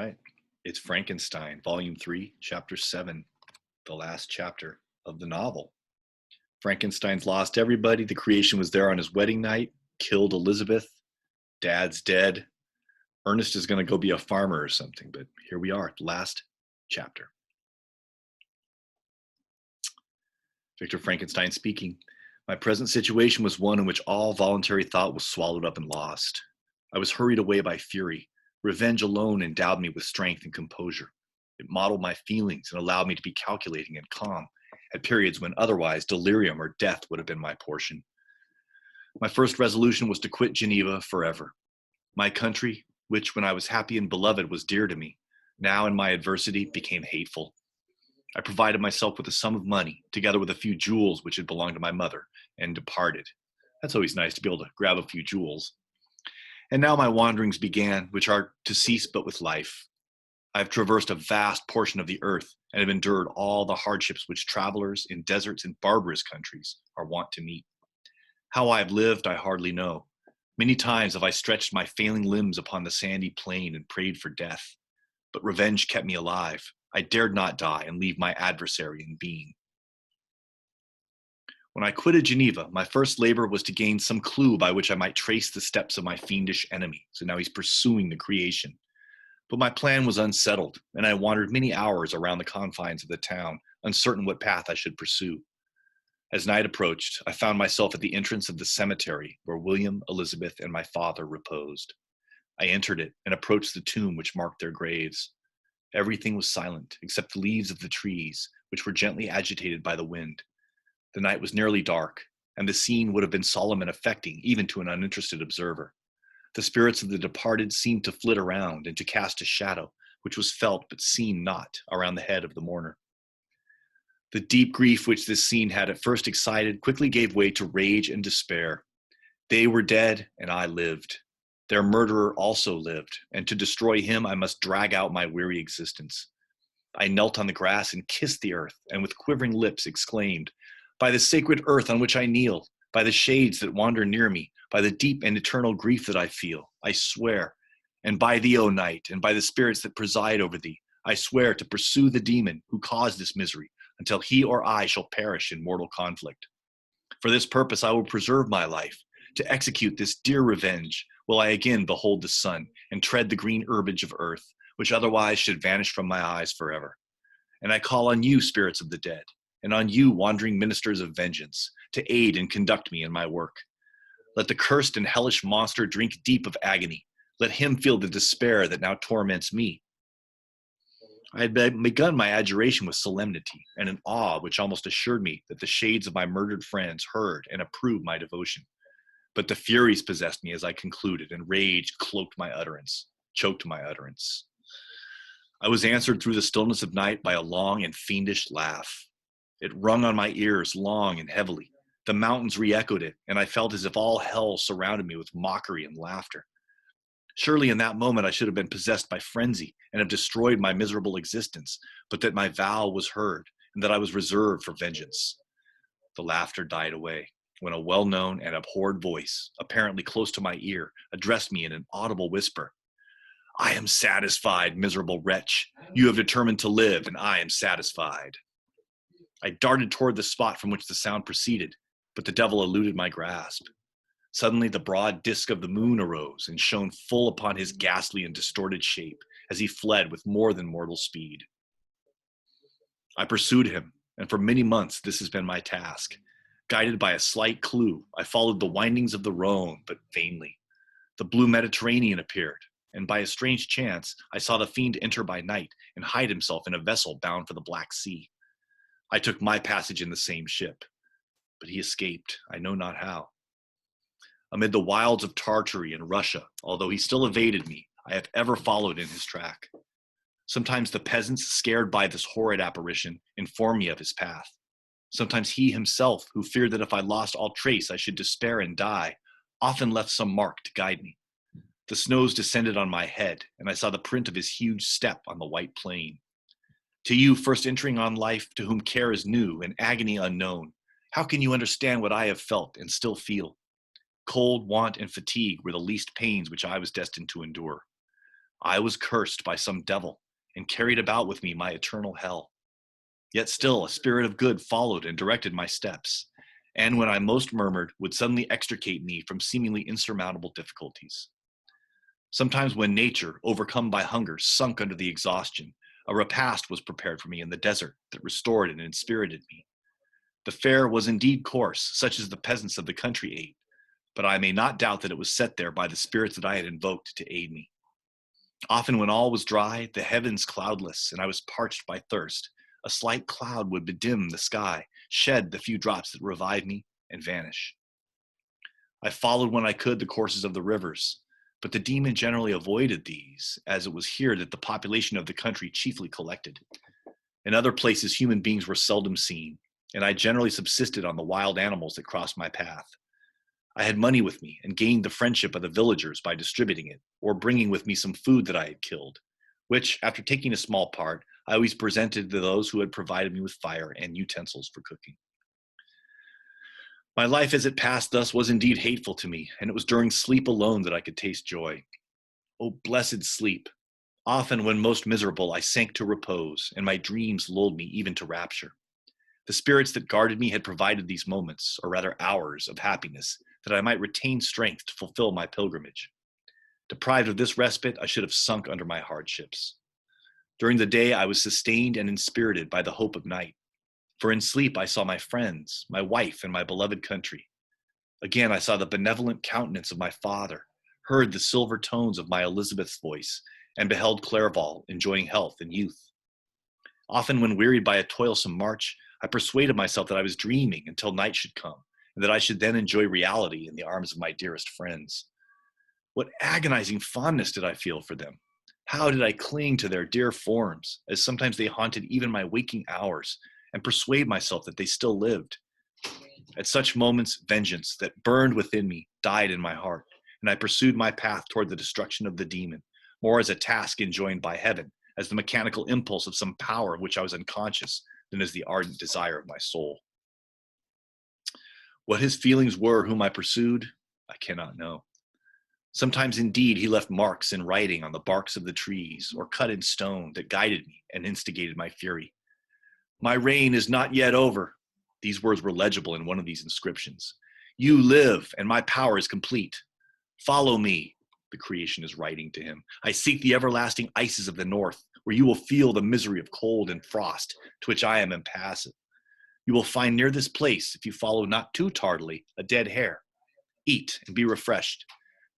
right. It's Frankenstein, Volume 3, Chapter 7, the last chapter of the novel. Frankenstein's lost everybody. The creation was there on his wedding night, killed Elizabeth. Dad's dead. Ernest is going to go be a farmer or something, but here we are, last chapter. Victor Frankenstein speaking. My present situation was one in which all voluntary thought was swallowed up and lost. I was hurried away by fury. Revenge alone endowed me with strength and composure. It modeled my feelings and allowed me to be calculating and calm at periods when otherwise delirium or death would have been my portion. My first resolution was to quit Geneva forever. My country, which when I was happy and beloved was dear to me, now in my adversity became hateful. I provided myself with a sum of money, together with a few jewels which had belonged to my mother, and departed. That's always nice to be able to grab a few jewels. And now my wanderings began, which are to cease but with life. I have traversed a vast portion of the earth and have endured all the hardships which travelers in deserts and barbarous countries are wont to meet. How I have lived, I hardly know. Many times have I stretched my failing limbs upon the sandy plain and prayed for death. But revenge kept me alive. I dared not die and leave my adversary in being. When I quitted Geneva, my first labor was to gain some clue by which I might trace the steps of my fiendish enemy. So now he's pursuing the creation. But my plan was unsettled, and I wandered many hours around the confines of the town, uncertain what path I should pursue. As night approached, I found myself at the entrance of the cemetery where William, Elizabeth, and my father reposed. I entered it and approached the tomb which marked their graves. Everything was silent except the leaves of the trees, which were gently agitated by the wind. The night was nearly dark, and the scene would have been solemn and affecting even to an uninterested observer. The spirits of the departed seemed to flit around and to cast a shadow, which was felt but seen not, around the head of the mourner. The deep grief which this scene had at first excited quickly gave way to rage and despair. They were dead, and I lived. Their murderer also lived, and to destroy him I must drag out my weary existence. I knelt on the grass and kissed the earth, and with quivering lips exclaimed, "By the sacred earth on which I kneel, by the shades that wander near me, by the deep and eternal grief that I feel, I swear, and by thee, O night, and by the spirits that preside over thee, I swear to pursue the demon who caused this misery until he or I shall perish in mortal conflict. For this purpose I will preserve my life. To execute this dear revenge will I again behold the sun and tread the green herbage of earth, which otherwise should vanish from my eyes forever. And I call on you, spirits of the dead, and on you, wandering ministers of vengeance, to aid and conduct me in my work. Let the cursed and hellish monster drink deep of agony. Let him feel the despair that now torments me." I had begun my adjuration with solemnity and an awe which almost assured me that the shades of my murdered friends heard and approved my devotion. But the furies possessed me as I concluded, and rage choked my utterance. I was answered through the stillness of night by a long and fiendish laugh. It rung on my ears long and heavily. The mountains re-echoed it, and I felt as if all hell surrounded me with mockery and laughter. Surely in that moment I should have been possessed by frenzy and have destroyed my miserable existence, but that my vow was heard, and that I was reserved for vengeance. The laughter died away, when a well-known and abhorred voice, apparently close to my ear, addressed me in an audible whisper. "I am satisfied, miserable wretch. You have determined to live, and I am satisfied." I darted toward the spot from which the sound proceeded, but the devil eluded my grasp. Suddenly the broad disk of the moon arose and shone full upon his ghastly and distorted shape as he fled with more than mortal speed. I pursued him, and for many months this has been my task. Guided by a slight clue, I followed the windings of the Rhone, but vainly. The blue Mediterranean appeared, and by a strange chance I saw the fiend enter by night and hide himself in a vessel bound for the Black Sea. I took my passage in the same ship, but he escaped, I know not how. Amid the wilds of Tartary and Russia, although he still evaded me, I have ever followed in his track. Sometimes the peasants, scared by this horrid apparition, inform me of his path. Sometimes he himself, who feared that if I lost all trace I should despair and die, often left some mark to guide me. The snows descended on my head, and I saw the print of his huge step on the white plain. To you, first entering on life, to whom care is new and agony unknown, how can you understand what I have felt and still feel? Cold, want, and fatigue were the least pains which I was destined to endure. I was cursed by some devil and carried about with me my eternal hell. Yet still a spirit of good followed and directed my steps, and when I most murmured, would suddenly extricate me from seemingly insurmountable difficulties. Sometimes when nature, overcome by hunger, sunk under the exhaustion, a repast was prepared for me in the desert that restored and inspirited me. The fare was indeed coarse, such as the peasants of the country ate, but I may not doubt that it was set there by the spirits that I had invoked to aid me. Often when all was dry, the heavens cloudless, and I was parched by thirst, a slight cloud would bedim the sky, shed the few drops that revive me, and vanish. I followed when I could the courses of the rivers, but the demon generally avoided these, as it was here that the population of the country chiefly collected. In other places human beings were seldom seen, and I generally subsisted on the wild animals that crossed my path. I had money with me and gained the friendship of the villagers by distributing it, or bringing with me some food that I had killed, which, after taking a small part, I always presented to those who had provided me with fire and utensils for cooking. My life as it passed thus was indeed hateful to me, and it was during sleep alone that I could taste joy. Oh, blessed sleep! Often when most miserable, I sank to repose, and my dreams lulled me even to rapture. The spirits that guarded me had provided these moments, or rather hours, of happiness, that I might retain strength to fulfill my pilgrimage. Deprived of this respite, I should have sunk under my hardships. During the day, I was sustained and inspirited by the hope of night. For in sleep, I saw my friends, my wife, and my beloved country. Again, I saw the benevolent countenance of my father, heard the silver tones of my Elizabeth's voice, and beheld Clerval enjoying health and youth. Often, when wearied by a toilsome march, I persuaded myself that I was dreaming until night should come, and that I should then enjoy reality in the arms of my dearest friends. What agonizing fondness did I feel for them! How did I cling to their dear forms, as sometimes they haunted even my waking hours, and persuade myself that they still lived. At such moments, vengeance that burned within me died in my heart, and I pursued my path toward the destruction of the demon, more as a task enjoined by heaven, as the mechanical impulse of some power of which I was unconscious, than as the ardent desire of my soul. What his feelings were whom I pursued, I cannot know. Sometimes, indeed, he left marks in writing on the barks of the trees, or cut in stone, that guided me and instigated my fury. My reign is not yet over. These words were legible in one of these inscriptions. You live, and my power is complete. Follow me, the creation is writing to him. I seek the everlasting ices of the north, where you will feel the misery of cold and frost, to which I am impassive. You will find near this place, if you follow not too tardily, a dead hare. Eat and be refreshed.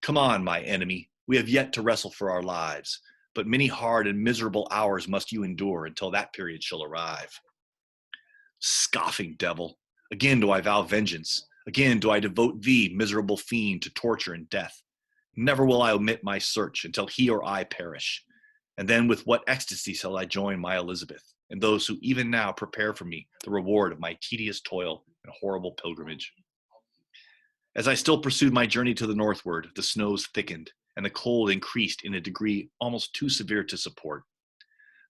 Come on, my enemy. We have yet to wrestle for our lives, but many hard and miserable hours must you endure until that period shall arrive. Scoffing devil, again do I vow vengeance. Again do I devote thee, miserable fiend, to torture and death. Never will I omit my search until he or I perish. And then with what ecstasy shall I join my Elizabeth and those who even now prepare for me the reward of my tedious toil and horrible pilgrimage. As I still pursued my journey to the northward, the snows thickened, and the cold increased in a degree almost too severe to support.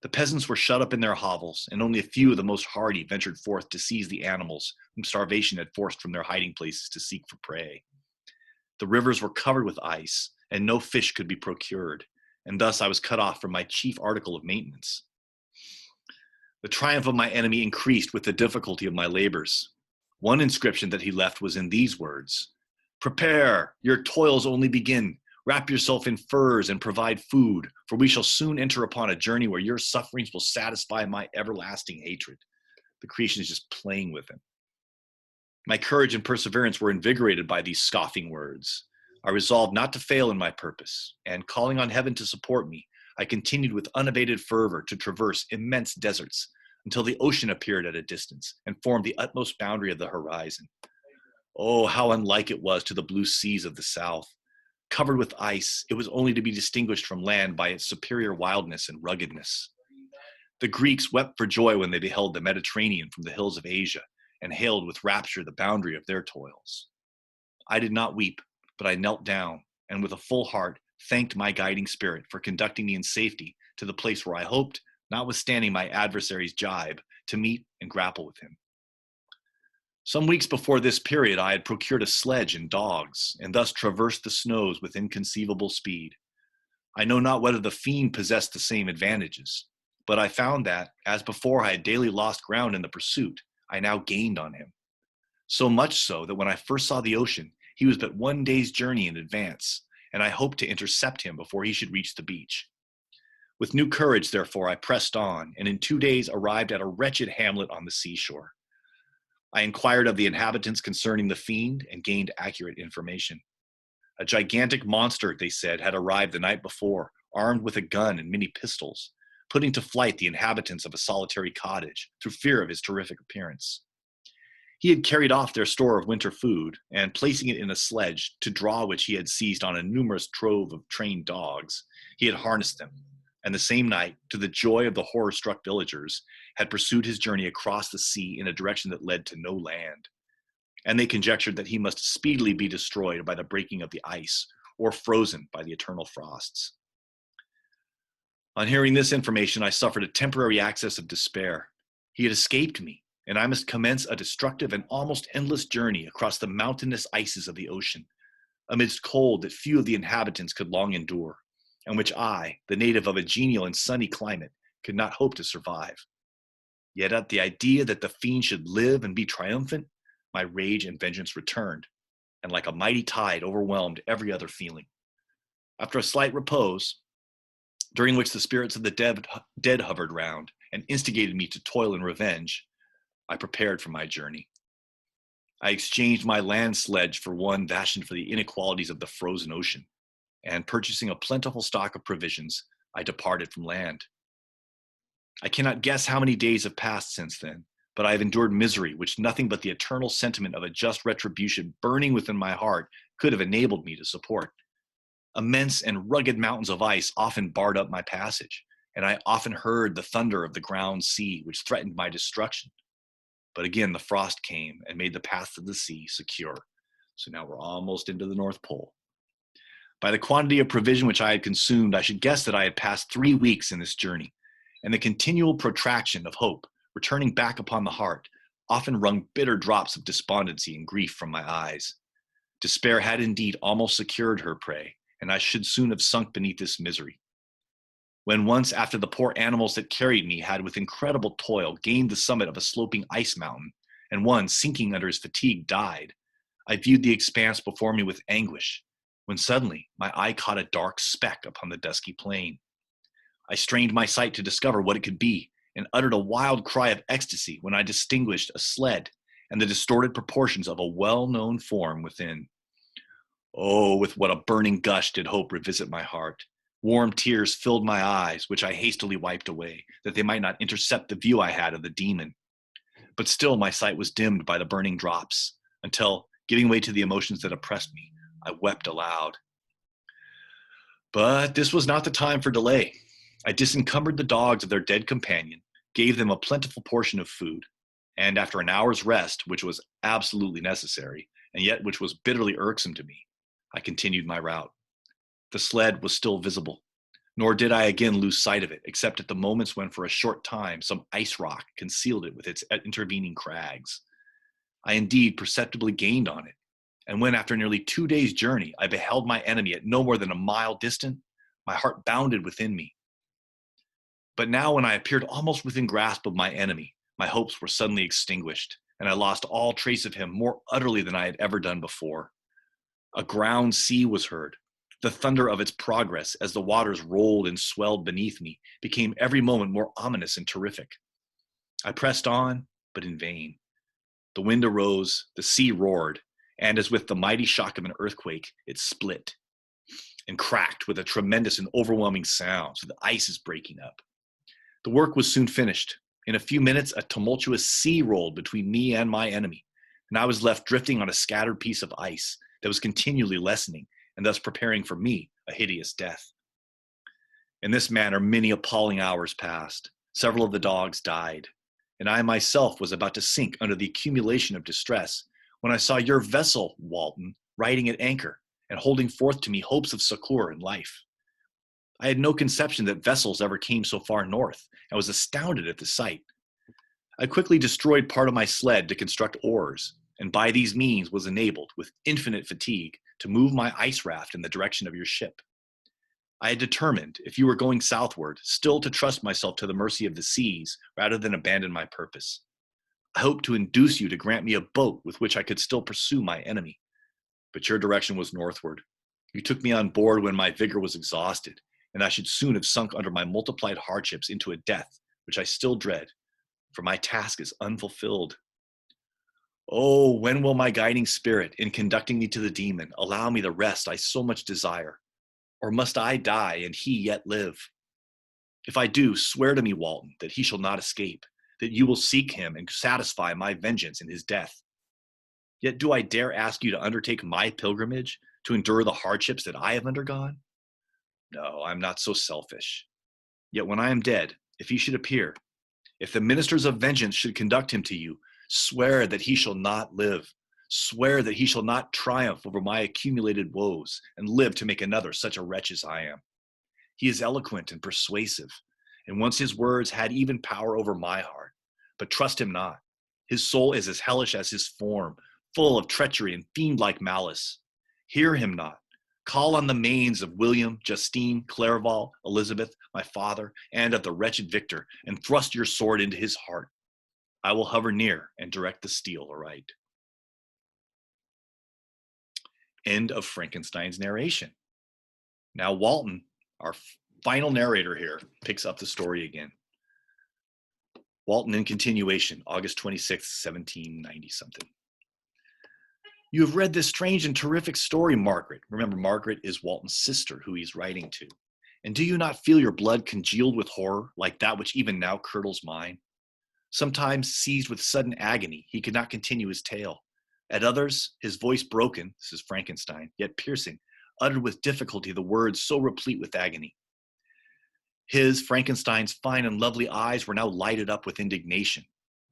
The peasants were shut up in their hovels, and only a few of the most hardy ventured forth to seize the animals whom starvation had forced from their hiding places to seek for prey. The rivers were covered with ice, and no fish could be procured, and thus I was cut off from my chief article of maintenance. The triumph of my enemy increased with the difficulty of my labors. One inscription that he left was in these words: "Prepare, your toils only begin. Wrap yourself in furs and provide food, for we shall soon enter upon a journey where your sufferings will satisfy my everlasting hatred." The creation is just playing with him. My courage and perseverance were invigorated by these scoffing words. I resolved not to fail in my purpose, and calling on heaven to support me, I continued with unabated fervor to traverse immense deserts until the ocean appeared at a distance and formed the utmost boundary of the horizon. Oh, how unlike it was to the blue seas of the south. Covered with ice, it was only to be distinguished from land by its superior wildness and ruggedness. The Greeks wept for joy when they beheld the Mediterranean from the hills of Asia and hailed with rapture the boundary of their toils. I did not weep, but I knelt down and with a full heart thanked my guiding spirit for conducting me in safety to the place where I hoped, notwithstanding my adversary's jibe, to meet and grapple with him. Some weeks before this period, I had procured a sledge and dogs, and thus traversed the snows with inconceivable speed. I know not whether the fiend possessed the same advantages, but I found that, as before I had daily lost ground in the pursuit, I now gained on him. So much so that when I first saw the ocean, he was but 1 day's journey in advance, and I hoped to intercept him before he should reach the beach. With new courage, therefore, I pressed on, and in 2 days arrived at a wretched hamlet on the seashore. I inquired of the inhabitants concerning the fiend and gained accurate information. A gigantic monster, they said, had arrived the night before, armed with a gun and many pistols, putting to flight the inhabitants of a solitary cottage through fear of his terrific appearance. He had carried off their store of winter food, and placing it in a sledge, to draw which he had seized on a numerous trove of trained dogs, he had harnessed them, and the same night, to the joy of the horror-struck villagers, had pursued his journey across the sea in a direction that led to no land. And they conjectured that he must speedily be destroyed by the breaking of the ice, or frozen by the eternal frosts. On hearing this information, I suffered a temporary access of despair. He had escaped me, and I must commence a destructive and almost endless journey across the mountainous ices of the ocean, amidst cold that few of the inhabitants could long endure, and which I, the native of a genial and sunny climate, could not hope to survive. Yet at the idea that the fiend should live and be triumphant, my rage and vengeance returned, and like a mighty tide overwhelmed every other feeling. After a slight repose, during which the spirits of the dead hovered round and instigated me to toil and revenge, I prepared for my journey. I exchanged my land sledge for one fashioned for the inequalities of the frozen ocean, and purchasing a plentiful stock of provisions, I departed from land. I cannot guess how many days have passed since then, but I have endured misery which nothing but the eternal sentiment of a just retribution burning within my heart could have enabled me to support. Immense and rugged mountains of ice often barred up my passage, and I often heard the thunder of the ground sea which threatened my destruction. But again the frost came and made the path to the sea secure. So now we're almost into the North Pole. By the quantity of provision which I had consumed, I should guess that I had passed 3 weeks in this journey, and the continual protraction of hope, returning back upon the heart, often wrung bitter drops of despondency and grief from my eyes. Despair had indeed almost secured her prey, and I should soon have sunk beneath this misery. When once, after the poor animals that carried me had with incredible toil gained the summit of a sloping ice mountain, and one, sinking under his fatigue, died, I viewed the expanse before me with anguish, when suddenly my eye caught a dark speck upon the dusky plain. I strained my sight to discover what it could be, and uttered a wild cry of ecstasy when I distinguished a sled and the distorted proportions of a well-known form within. Oh, with what a burning gush did hope revisit my heart. Warm tears filled my eyes, which I hastily wiped away, that they might not intercept the view I had of the demon. But still my sight was dimmed by the burning drops, until, giving way to the emotions that oppressed me, I wept aloud. But this was not the time for delay. I disencumbered the dogs of their dead companion, gave them a plentiful portion of food, and after an hour's rest, which was absolutely necessary, and yet which was bitterly irksome to me, I continued my route. The sled was still visible, nor did I again lose sight of it, except at the moments when for a short time some ice rock concealed it with its intervening crags. I indeed perceptibly gained on it, and when after nearly 2 days' journey I beheld my enemy at no more than a mile distant, my heart bounded within me. But now when I appeared almost within grasp of my enemy, my hopes were suddenly extinguished, and I lost all trace of him more utterly than I had ever done before. A ground sea was heard. The thunder of its progress, as the waters rolled and swelled beneath me, became every moment more ominous and terrific. I pressed on, but in vain. The wind arose, the sea roared, and as with the mighty shock of an earthquake, it split and cracked with a tremendous and overwhelming sound, so the ice is breaking up. The work was soon finished. In a few minutes, a tumultuous sea rolled between me and my enemy, and I was left drifting on a scattered piece of ice that was continually lessening, and thus preparing for me a hideous death. In this manner, many appalling hours passed. Several of the dogs died, and I myself was about to sink under the accumulation of distress when I saw your vessel, Walton, riding at anchor and holding forth to me hopes of succor and life. I had no conception that vessels ever came so far north, and was astounded at the sight. I quickly destroyed part of my sled to construct oars, and by these means was enabled, with infinite fatigue, to move my ice raft in the direction of your ship. I had determined, if you were going southward, still to trust myself to the mercy of the seas rather than abandon my purpose. I hoped to induce you to grant me a boat with which I could still pursue my enemy. But your direction was northward. You took me on board when my vigor was exhausted, and I should soon have sunk under my multiplied hardships into a death which I still dread, for my task is unfulfilled. Oh, when will my guiding spirit, in conducting me to the demon, allow me the rest I so much desire? Or must I die and he yet live? If I do, swear to me, Walton, that he shall not escape, that you will seek him and satisfy my vengeance in his death. Yet do I dare ask you to undertake my pilgrimage, to endure the hardships that I have undergone? No, I'm not so selfish. Yet when I am dead, if he should appear, if the ministers of vengeance should conduct him to you, swear that he shall not live. Swear that he shall not triumph over my accumulated woes and live to make another such a wretch as I am. He is eloquent and persuasive, and once his words had even power over my heart. But trust him not. His soul is as hellish as his form, full of treachery and fiend-like malice. Hear him not. Call on the manes of William, Justine, Clerval, Elizabeth, my father, and of the wretched Victor, and thrust your sword into his heart. I will hover near and direct the steel aright. End of Frankenstein's narration. Now Walton, our final narrator here, picks up the story again. Walton in continuation, August 26th, 1790 something. You have read this strange and terrific story, Margaret. Remember, Margaret is Walton's sister who he's writing to. And do you not feel your blood congealed with horror, like that which even now curdles mine? Sometimes, seized with sudden agony, he could not continue his tale. At others, his voice broken, this is Frankenstein, yet piercing, uttered with difficulty the words so replete with agony. His, Frankenstein's, fine and lovely eyes were now lighted up with indignation,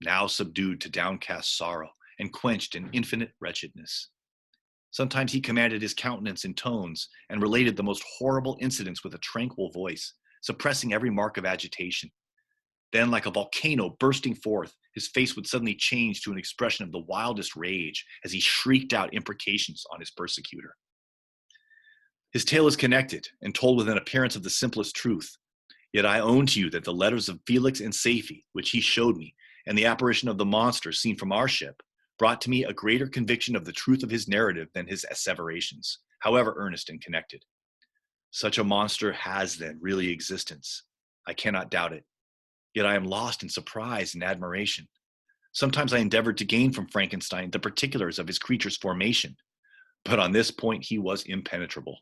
now subdued to downcast sorrow, and quenched in infinite wretchedness. Sometimes he commanded his countenance in tones, and related the most horrible incidents with a tranquil voice, suppressing every mark of agitation. Then, like a volcano bursting forth, his face would suddenly change to an expression of the wildest rage as he shrieked out imprecations on his persecutor. His tale is connected and told with an appearance of the simplest truth. Yet I own to you that the letters of Felix and Safie, which he showed me, and the apparition of the monster seen from our ship, brought to me a greater conviction of the truth of his narrative than his asseverations, however earnest and connected. Such a monster has, then, really existence. I cannot doubt it. Yet I am lost in surprise and admiration. Sometimes I endeavored to gain from Frankenstein the particulars of his creature's formation, but on this point he was impenetrable.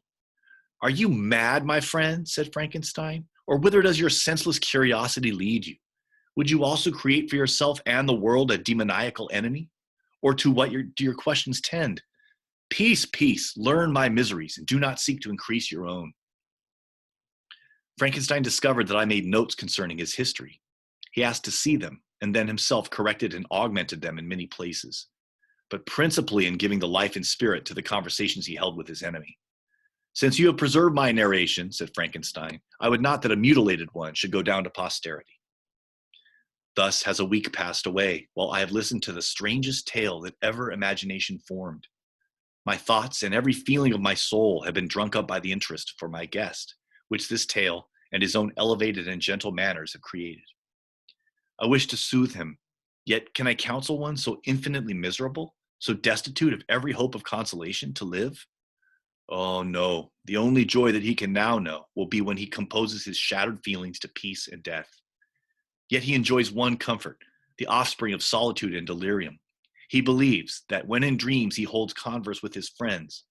Are you mad, my friend? Said Frankenstein. Or whither does your senseless curiosity lead you? Would you also create for yourself and the world a demoniacal enemy? Or to what do your questions tend? Peace, peace, learn my miseries, and do not seek to increase your own. Frankenstein discovered that I made notes concerning his history. He asked to see them, and then himself corrected and augmented them in many places, but principally in giving the life and spirit to the conversations he held with his enemy. Since you have preserved my narration, said Frankenstein, I would not that a mutilated one should go down to posterity. Thus has a week passed away, while I have listened to the strangest tale that ever imagination formed. My thoughts and every feeling of my soul have been drunk up by the interest for my guest, which this tale and his own elevated and gentle manners have created. I wish to soothe him, yet can I counsel one so infinitely miserable, so destitute of every hope of consolation, to live? Oh no, the only joy that he can now know will be when he composes his shattered feelings to peace and death. Yet he enjoys one comfort, the offspring of solitude and delirium. He believes that when in dreams he holds converse with his friends,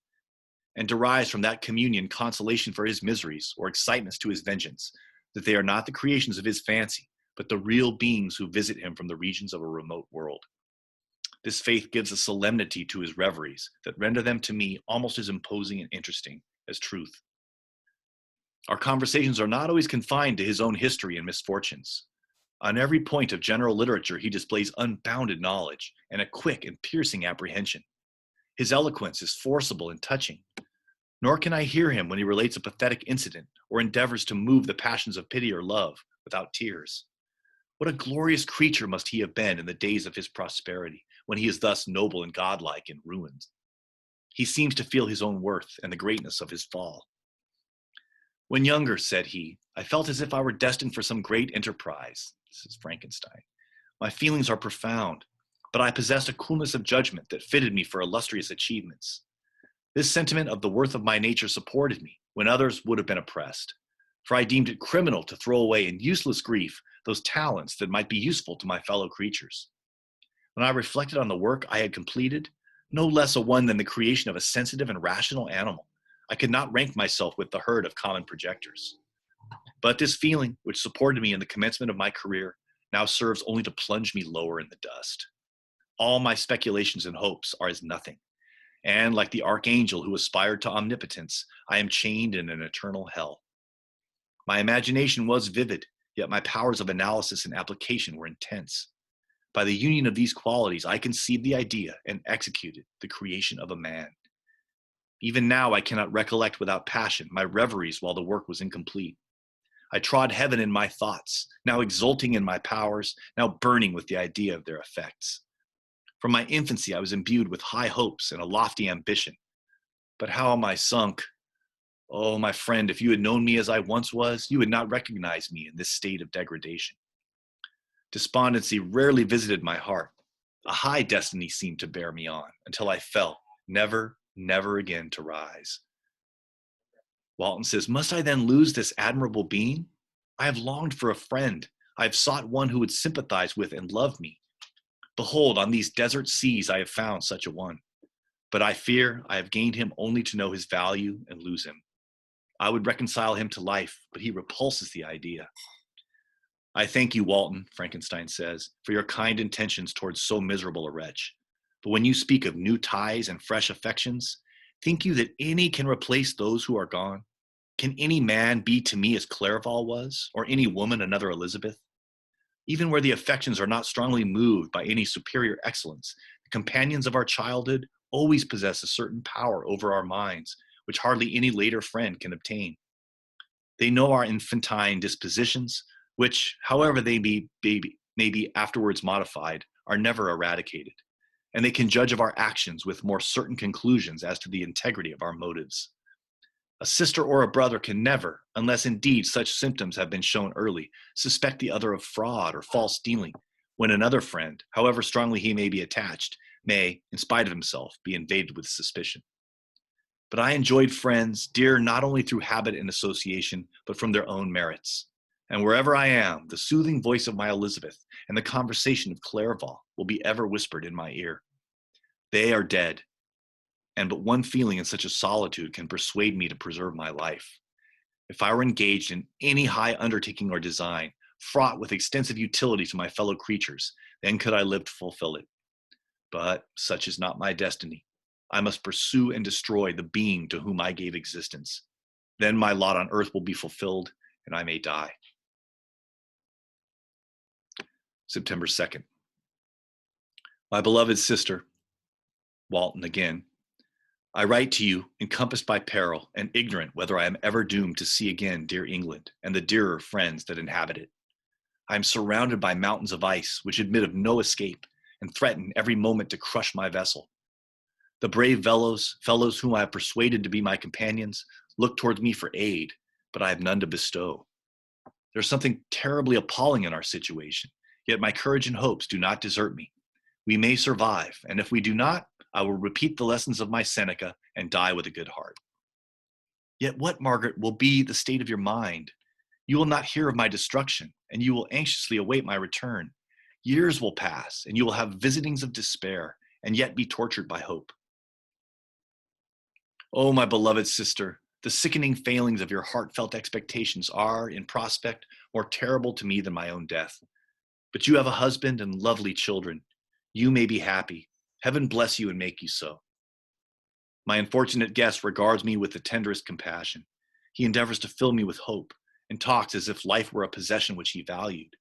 and derives from that communion consolation for his miseries or excitements to his vengeance, that they are not the creations of his fancy, but the real beings who visit him from the regions of a remote world. This faith gives a solemnity to his reveries that render them to me almost as imposing and interesting as truth. Our conversations are not always confined to his own history and misfortunes. On every point of general literature, he displays unbounded knowledge and a quick and piercing apprehension. His eloquence is forcible and touching. Nor can I hear him when he relates a pathetic incident or endeavors to move the passions of pity or love without tears. What a glorious creature must he have been in the days of his prosperity, when he is thus noble and godlike in ruins. He seems to feel his own worth and the greatness of his fall. When younger, said he, I felt as if I were destined for some great enterprise. This is Frankenstein. My feelings are profound, but I possessed a coolness of judgment that fitted me for illustrious achievements. This sentiment of the worth of my nature supported me when others would have been oppressed, for I deemed it criminal to throw away in useless grief those talents that might be useful to my fellow creatures. When I reflected on the work I had completed, no less a one than the creation of a sensitive and rational animal, I could not rank myself with the herd of common projectors. But this feeling, which supported me in the commencement of my career, now serves only to plunge me lower in the dust. All my speculations and hopes are as nothing, and like the archangel who aspired to omnipotence, I am chained in an eternal hell. My imagination was vivid, yet my powers of analysis and application were intense. By the union of these qualities, I conceived the idea and executed the creation of a man. Even now, I cannot recollect without passion my reveries while the work was incomplete. I trod heaven in my thoughts, now exulting in my powers, now burning with the idea of their effects. From my infancy, I was imbued with high hopes and a lofty ambition. But how am I sunk? Oh, my friend, if you had known me as I once was, you would not recognize me in this state of degradation. Despondency rarely visited my heart. A high destiny seemed to bear me on until I fell, never again to rise. Walton says, must I then lose this admirable being? I have longed for a friend. I have sought one who would sympathize with and love me. Behold, on these desert seas I have found such a one. But I fear I have gained him only to know his value and lose him. I would reconcile him to life, but he repulses the idea. I thank you, Walton, Frankenstein says, for your kind intentions towards so miserable a wretch. But when you speak of new ties and fresh affections, think you that any can replace those who are gone? Can any man be to me as Clerval was, or any woman another Elizabeth? Even where the affections are not strongly moved by any superior excellence, the companions of our childhood always possess a certain power over our minds, which hardly any later friend can obtain. They know our infantine dispositions, which, however they may be afterwards modified, are never eradicated, and they can judge of our actions with more certain conclusions as to the integrity of our motives. A sister or a brother can never, unless indeed such symptoms have been shown early, suspect the other of fraud or false dealing, when another friend, however strongly he may be attached, may, in spite of himself, be invaded with suspicion. But I enjoyed friends, dear not only through habit and association, but from their own merits. And wherever I am, the soothing voice of my Elizabeth and the conversation of Clerval will be ever whispered in my ear. They are dead, and but one feeling in such a solitude can persuade me to preserve my life. If I were engaged in any high undertaking or design, fraught with extensive utility to my fellow creatures, then could I live to fulfill it. But such is not my destiny. I must pursue and destroy the being to whom I gave existence. Then my lot on earth will be fulfilled, and I may die. September 2nd. My beloved sister, Walton again, I write to you, encompassed by peril, and ignorant whether I am ever doomed to see again dear England and the dearer friends that inhabit it. I am surrounded by mountains of ice which admit of no escape and threaten every moment to crush my vessel. The brave fellows whom I have persuaded to be my companions look towards me for aid, but I have none to bestow. There's something terribly appalling in our situation, yet my courage and hopes do not desert me. We may survive, and if we do not, I will repeat the lessons of my Seneca and die with a good heart. Yet what, Margaret, will be the state of your mind? You will not hear of my destruction, and you will anxiously await my return. Years will pass, and you will have visitings of despair, and yet be tortured by hope. Oh, my beloved sister, the sickening failings of your heartfelt expectations are, in prospect, more terrible to me than my own death. But you have a husband and lovely children. You may be happy. Heaven bless you and make you so. My unfortunate guest regards me with the tenderest compassion. He endeavors to fill me with hope and talks as if life were a possession which he valued.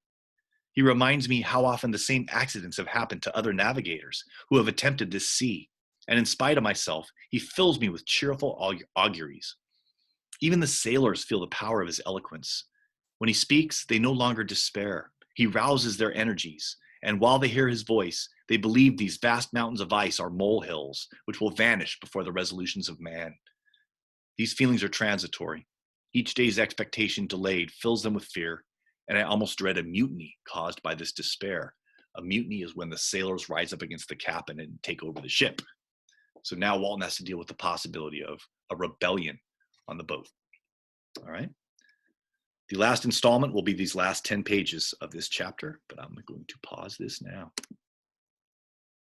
He reminds me how often the same accidents have happened to other navigators who have attempted this sea, and in spite of myself, he fills me with cheerful auguries. Even the sailors feel the power of his eloquence. When he speaks, they no longer despair. He rouses their energies, and while they hear his voice, they believe these vast mountains of ice are molehills, which will vanish before the resolutions of man. These feelings are transitory. Each day's expectation delayed fills them with fear, and I almost dread a mutiny caused by this despair. A mutiny is when the sailors rise up against the captain and take over the ship. So now Walton has to deal with the possibility of a rebellion on the boat. All right. The last installment will be these last 10 pages of this chapter, but I'm going to pause this now.